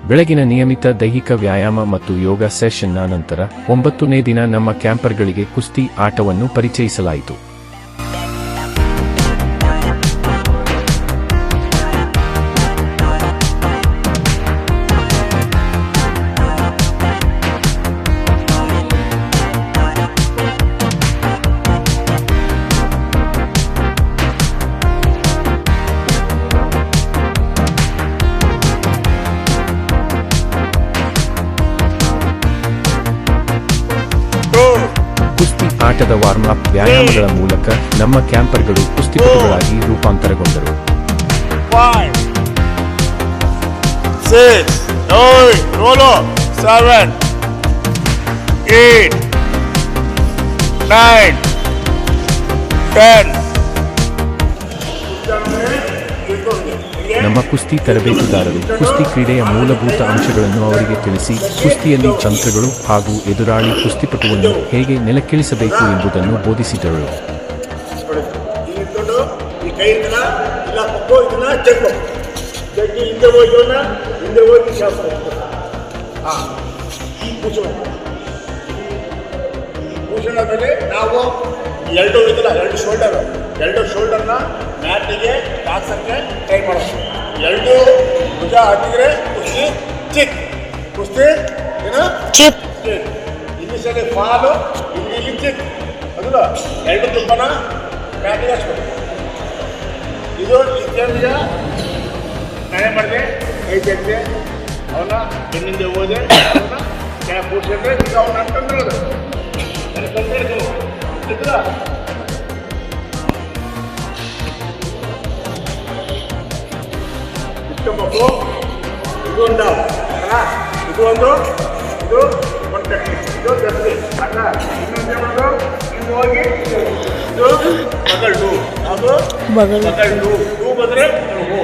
ಬೆಳಗಿನ ನಿಯಮಿತ ದೈಹಿಕ ವ್ಯಾಯಾಮ ಮತ್ತು ಯೋಗ ಸೆಷನ್ನ ನಂತರ 9ನೇ ದಿನ ನಮ್ಮ ಕ್ಯಾಂಪರ್ಗಳಿಗೆ ಕುಸ್ತಿ ಆಟವನ್ನು ಪರಿಚಯಿಸಲಾಯಿತು. ಕುಸ್ತಿ ಆಟದ ವಾರ್ಮ್ ಅಪ್ ವ್ಯಾಯಾಮಗಳ ಮೂಲಕ ನಮ್ಮ ಕ್ಯಾಂಪರ್ಗಳು ಕುಸ್ತಿಪಟುಗಳಾಗಿ ರೂಪಾಂತರಗೊಂಡರು. 5 6 7 8 9 10. ನಮ್ಮ ಕುಸ್ತಿ ತರಬೇತುದಾರರು ಕುಸ್ತಿ ಕ್ರೀಡೆಯ ಮೂಲಭೂತ ಅಂಶಗಳನ್ನು ಅವರಿಗೆ ತಿಳಿಸಿ ಕುಸ್ತಿಯಲ್ಲಿ ತಂತ್ರಗಳು ಹಾಗೂ ಎದುರಾಳಿ ಕುಸ್ತಿಪಟುವನ್ನು ಹೇಗೆ ನೆಲಕ್ಕಿಳಿಸಬೇಕು ಎಂಬುದನ್ನು ಬೋಧಿಸಿದರು. ನಾವು ಎರಡು ಶೋಲ್ಡರ್ನ ಮ್ಯಾಟಿಗೆ ಹಾಕ್ಸಕ್ಕೆ ಟ್ರೈ ಮಾಡೋದು. ಎರಡು ಭುಜ ಹಾಕಿದ್ರೆ ಕುಸ್ತಿ ಚಿಕ್, ಕುಸ್ತಿ ಏನು ಚಿಕ್. ಇಲ್ಲಿ ಸರಿ ಫಾಲು, ಇಲ್ಲಿ ಚಿಕ್, ಅದಲ್ಲ ಎರಡು ತುಪ್ಪನ ಮ್ಯಾಟಿಗೆ ಹಚ್ಬೇಕು. ಇದು ಈಗ ನಾನೇ ಮಾಡಿದೆ, ಕೈ ತೆಗೆದೆ, ಅವನ್ನ ಬೆನ್ನಿಂದ ಹೋದೆ, ಅವನ್ನ ಕ್ಯಾಪ್ ಕೂಡ್ಸಿದ್ರೆ ಈಗ ಅವನ್ನ ಅಂತಂದಿರೋದು ನನಗೆ ಕಲ್ತಿರ್ತು ಇದ್ರ ಮಕ್ಕಳು. ಇದು ಒಂದು ಇದು ಒಂದು ಇದು ಒಂದು ಟೆಕ್ನಿಕ್, ಇದು ಜಾಸ್ತಿ ಅಲ್ಲ. ಇನ್ನೊಂದೇ ಮಾಡೋದು ಇದು ಹೋಗಿ ಇದು ಬಗಲ್ ಡೂ, ಅದು ಬಗಲ್ ಡೂ. ಡೂ ಬಂದರೆ ಹೋ,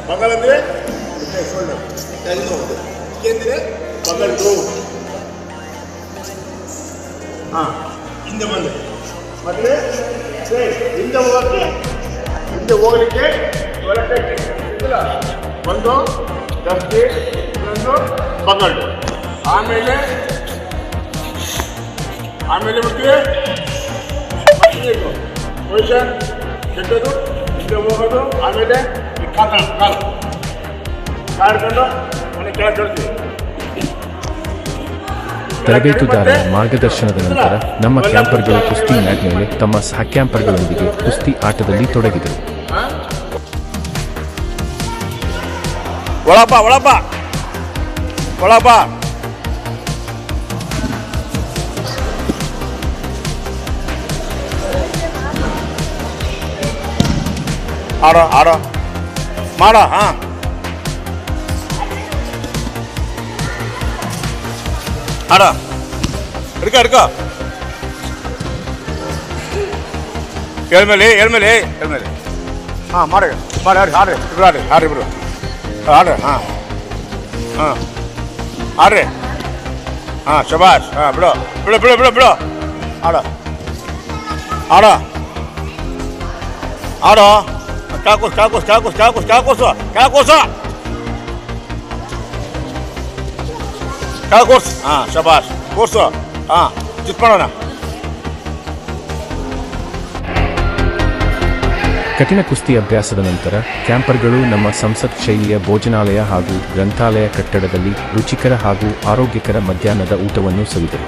ಬಗಲ್ ಅಂದರೆ ಶೋಲ್ಡರ್ ತೆಗೆದು ಹೋಗೋದು, ಏಕೆಂದರೆ ಬಗಲ್ ಡೂ. ಹಾಂ, ಹಿಂದೆ ಬಂದೆ ಮೊದಲೇ ಹಿಂದೆ ಹೋಗಲಿಕ್ಕೆ ಒಂದು ದಸ್ತಿ, ಇನ್ನೊಂದು ಬಗಲ್ಡು, ಆಮೇಲೆ ಬಿಡ್ತೀವಿ ಪೊಸಿಷನ್ ಕೆಟ್ಟದು, ಹಿಂದೆ ಹೋಗೋದು, ಆಮೇಲೆ ಕಾಡ್ಕೊಂಡು ಮನೆ ಕೆಳಗೆ ಕೆಡ್ತೀವಿ. ತರಬೇತುದಾರರ ಮಾರ್ಗದರ್ಶನದ ನಂತರ ನಮ್ಮ ಕ್ಯಾಂಪರ್ಗಳು ಕುಸ್ತಿ ಮ್ಯಾಟ್ ಮೇಲೆ ತಮ್ಮ ಸಹ ಕ್ಯಾಂಪರ್ಗಳೊಂದಿಗೆ ಕುಸ್ತಿ ಆಟದಲ್ಲಿ ತೊಡಗಿದರು. ಒಳಪ್ಪ ಆಡೋ ಮಾಡೋ. ಹಾಂ, ಆಡೋ, ಹಿಡ್ಕೋ ಹೇಳ್ಮೇಲೆ ಹಾಂ ಮಾಡಿ ಆಡ್ರಿ ಇಬ್ರು ಆಡ್ರಿ. ಆಡ್ರಿ. ಶಬಾಷ್. ಬಿಡು ಆಡೋ ಚಾಕೂಸ್. ಶಬಾಷ್ ಕೋರ್ಸು. ಚಿತ್ ಮಾಡೋಣ. ಕಠಿಣ ಕುಸ್ತಿ ಅಭ್ಯಾಸದ ನಂತರ ಕ್ಯಾಂಪರ್ಗಳು ನಮ್ಮ ಸಂಸತ್ ಶೈಲಿಯ ಭೋಜನಾಲಯ ಹಾಗೂ ಗ್ರಂಥಾಲಯ ಕಟ್ಟಡದಲ್ಲಿ ರುಚಿಕರ ಹಾಗೂ ಆರೋಗ್ಯಕರ ಮಧ್ಯಾಹ್ನದ ಊಟವನ್ನು ಸವಿದರು.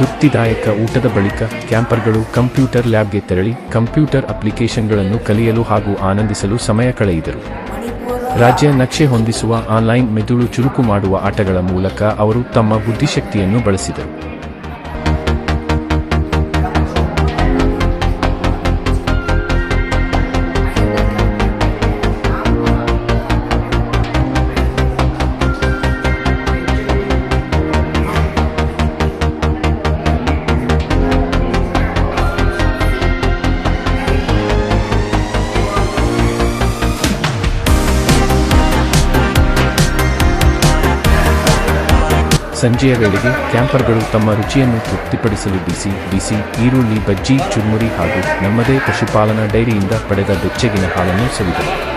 ತೃಪ್ತಿದಾಯಕ ಊಟದ ಬಳಿಕ ಕ್ಯಾಂಪರ್ಗಳು ಕಂಪ್ಯೂಟರ್ ಲ್ಯಾಬ್ಗೆ ತೆರಳಿ ಕಂಪ್ಯೂಟರ್ ಅಪ್ಲಿಕೇಶನ್ಗಳನ್ನು ಕಲಿಯಲು ಹಾಗೂ ಆನಂದಿಸಲು ಸಮಯ ಕಳೆಯಿದರು. ರಾಜ್ಯ ನಕ್ಷೆ ಹೊಂದಿಸುವ ಆನ್ಲೈನ್ ಮೆದುಳು ಚುರುಕು ಮಾಡುವ ಆಟಗಳ ಮೂಲಕ ಅವರು ತಮ್ಮ ಬುದ್ಧಿಶಕ್ತಿಯನ್ನು ಬಳಸಿದರು. ಸಂಜೆಯ ವೇಳೆಗೆ ಕ್ಯಾಂಪರ್ಗಳು ತಮ್ಮ ರುಚಿಯನ್ನು ತೃಪ್ತಿಪಡಿಸಲು ಬಿಸಿ ಬಿಸಿ ಈರುಳ್ಳಿ ಬಜ್ಜಿ, ಚುರ್ಮುರಿ ಹಾಗೂ ನಮ್ಮದೇ ಪಶುಪಾಲನಾ ಡೈರಿಯಿಂದ ಪಡೆದ ಬೆಚ್ಚಗಿನ ಹಾಲನ್ನು ಸವಿದರು.